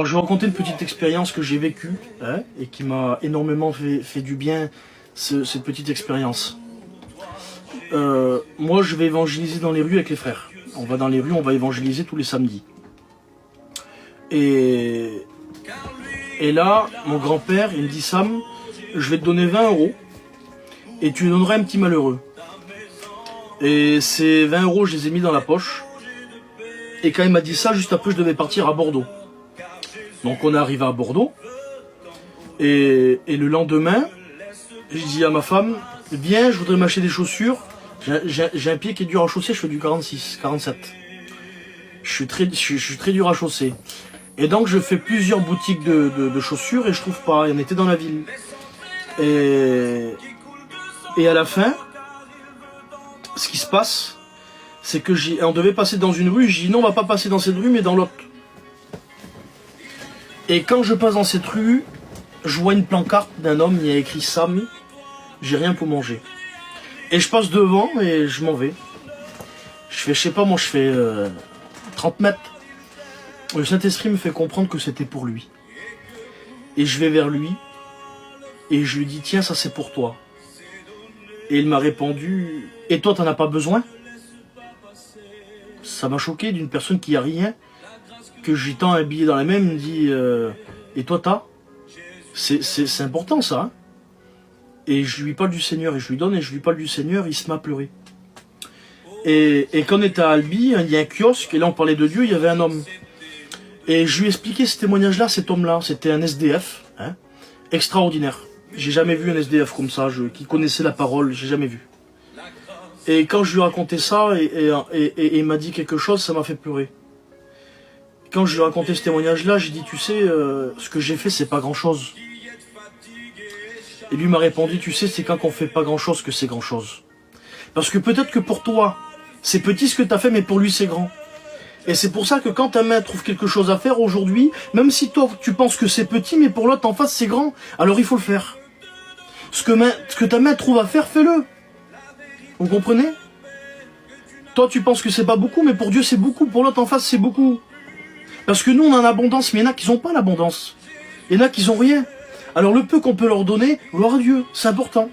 Alors je vais raconter une petite expérience que j'ai vécue et qui m'a énormément fait du bien, cette petite expérience. Moi je vais évangéliser dans les rues avec les frères. On va dans les rues, on va évangéliser tous les samedis. Et là, mon grand-père, il me dit: Sam, je vais te donner 20 € et tu donneras un petit malheureux. Et ces 20 €, je les ai mis dans la poche. Et quand il m'a dit ça, juste après, je devais partir à Bordeaux. Donc on est arrivé à Bordeaux. Et le lendemain, j'ai dit à ma femme: viens, je voudrais m'acheter des chaussures. J'ai un pied qui est dur à chausser, je fais du 46, 47. Je suis très dur à chausser. Et donc je fais plusieurs boutiques de chaussures et je trouve pas. Il y en était dans la ville. Et à la fin, ce qui se passe, c'est que on devait passer dans une rue. J'ai dit: non, on va pas passer dans cette rue, mais dans l'autre. Et quand je passe dans cette rue, je vois une pancarte d'un homme, il y a écrit: Sam, j'ai rien pour manger. Et je passe devant et je m'en vais. Je fais, je sais pas, moi je fais 30 mètres. Le Saint-Esprit me fait comprendre que c'était pour lui. Et je vais vers lui et je lui dis: tiens, ça c'est pour toi. Et il m'a répondu: et toi t'en as pas besoin? Ça m'a choqué d'une personne qui a rien, que je lui tends un billet dans la main, il me dit: et toi t'as? C'est important ça, hein. Et je lui parle du Seigneur, et je lui donne, et je lui parle du Seigneur, il se met à pleurer. Et quand on était à Albi, il y a un kiosque, et là on parlait de Dieu, il y avait un homme. Et je lui ai expliqué ce témoignage-là, cet homme-là, c'était un SDF, hein, extraordinaire. J'ai jamais vu un SDF comme ça, qui connaissait la parole, j'ai jamais vu. Et quand je lui ai raconté ça, et il m'a dit quelque chose, ça m'a fait pleurer. Quand je lui ai raconté ce témoignage-là, j'ai dit: tu sais, ce que j'ai fait, c'est pas grand-chose. Et lui m'a répondu: tu sais, c'est quand on fait pas grand-chose que c'est grand-chose. Parce que peut-être que pour toi, c'est petit ce que tu as fait, mais pour lui, c'est grand. Et c'est pour ça que quand ta main trouve quelque chose à faire aujourd'hui, même si toi, tu penses que c'est petit, mais pour l'autre en face, c'est grand, alors il faut le faire. Ce que ta main trouve à faire, fais-le. Vous comprenez? Toi, tu penses que c'est pas beaucoup, mais pour Dieu, c'est beaucoup. Pour l'autre en face, c'est beaucoup. Parce que nous, on a l'abondance, mais il y en a qui n'ont pas l'abondance. Il y en a qui n'ont rien. Alors le peu qu'on peut leur donner, gloire à Dieu, c'est important.